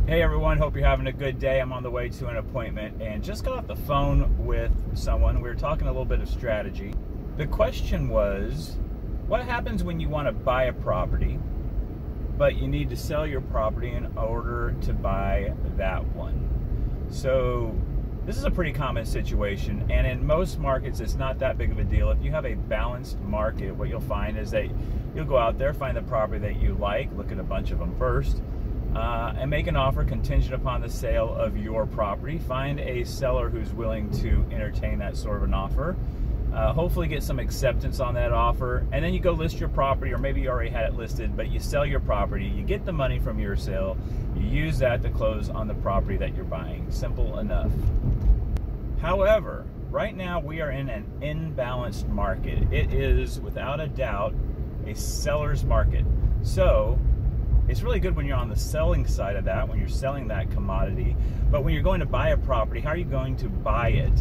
Hey everyone, hope you're having a good day. I'm on the way to an appointment and just got off the phone with someone. We were talking a little bit of strategy. The question was, what happens when you want to buy a property, but you need to sell your property in order to buy that one? So this is a pretty common situation, and in most markets it's not that big of a deal. If you have a balanced market, what you'll find is that you'll go out there, find the property that you like, look at a bunch of them first, and make an offer contingent upon the sale of your property. Find a seller who's willing to entertain that sort of an offer. Hopefully get some acceptance on that offer, and then you go list your property, or maybe you already had it listed, but you sell your property, you get the money from your sale, you use that to close on the property that you're buying. Simple enough. However, right now we are in an imbalanced market. It is, without a doubt, a seller's market. So it's really good when you're on the selling side of that, when you're selling that commodity. But when you're going to buy a property, how are you going to buy it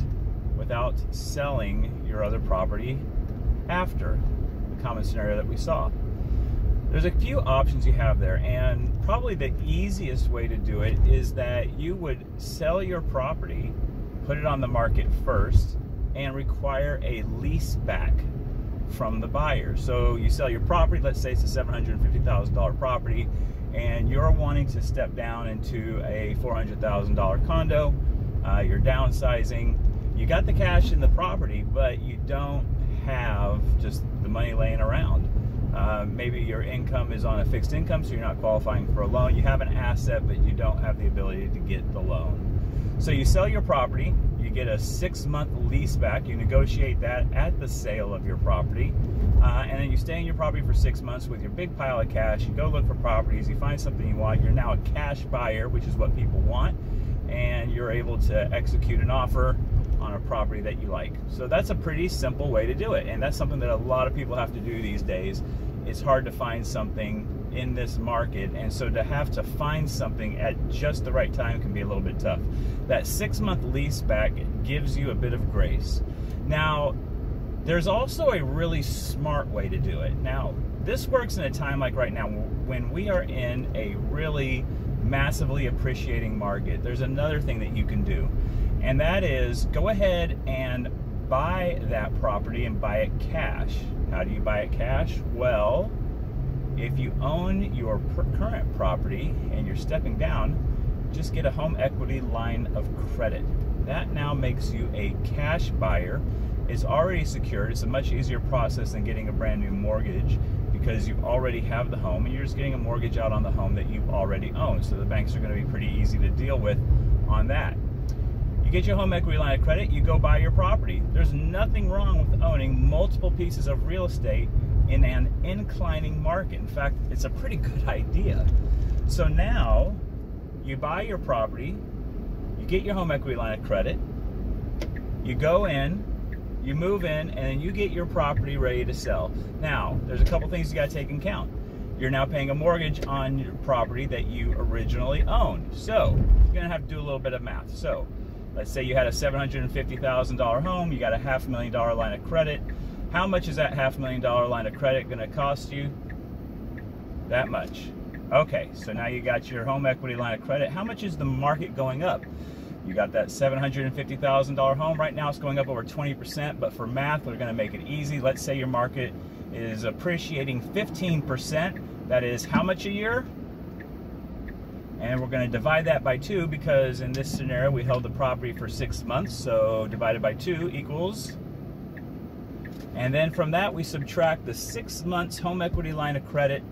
without selling your other property after? The common scenario that we saw. There's a few options you have there, and probably the easiest way to do it is that you would sell your property, put it on the market first, and require a lease back from the buyer. So you sell your property, let's say it's a $750,000 property, and you're wanting to step down into a $400,000 condo. You're downsizing. You got the cash in the property, but you don't have just the money laying around. Maybe your income is on a fixed income, so you're not qualifying for a loan. You have an asset, but you don't have the ability to get the loan. So you sell your property, you get a 6-month lease back, you negotiate that at the sale of your property, and then you stay in your property for 6 months with your big pile of cash. You go look for properties, you find something you want, you're now a cash buyer, which is what people want, and you're able to execute an offer on a property that you like. So that's a pretty simple way to do it, and that's something that a lot of people have to do these days. It's hard to find something in this market, and so to have to find something at just the right time can be a little bit tough. That 6-month lease back gives you a bit of grace. Now, there's also a really smart way to do it. Now, this works in a time like right now when we are in a really massively appreciating market. There's another thing that you can do, and that is go ahead and buy that property and buy it cash. How do you buy it cash? Well, if you own your current property and you're stepping down, just get a home equity line of credit. That now makes you a cash buyer. It's already secured. It's a much easier process than getting a brand new mortgage, because you already have the home and you're just getting a mortgage out on the home that you already own. So the banks are going to be pretty easy to deal with on that. You get your home equity line of credit, you go buy your property. There's nothing wrong with owning multiple pieces of real estate in an inclining market. In fact, it's a pretty good idea. So now you buy your property, you get your home equity line of credit, you go in, you move in, and then you get your property ready to sell. Now, there's a couple things you got to take into account. You're now paying a mortgage on your property that you originally owned. So you're going to have to do a little bit of math. So let's say you had a $750,000 home, you got a $500,000 line of credit. How much is that $500,000 line of credit going to cost you? That much. Okay, so now you got your home equity line of credit. How much is the market going up? You got that $750,000 home. Right now it's going up over 20%, but for math, we're going to make it easy. Let's say your market is appreciating 15%. That is how much a year? And we're going to divide that by 2, because in this scenario we held the property for 6 months, so divided by 2 equals, and then from that we subtract the 6 months home equity line of credit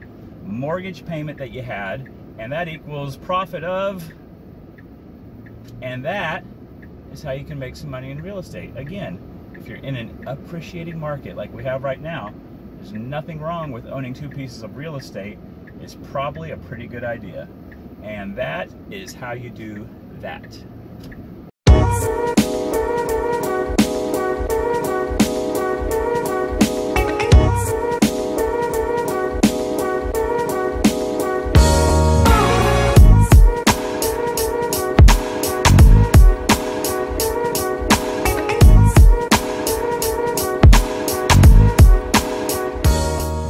mortgage payment that you had, and that equals profit of, and that is how you can make some money in real estate. Again, if you're in an appreciating market like we have right now, there's nothing wrong with owning 2 pieces of real estate. It's probably a pretty good idea. And that is how you do that.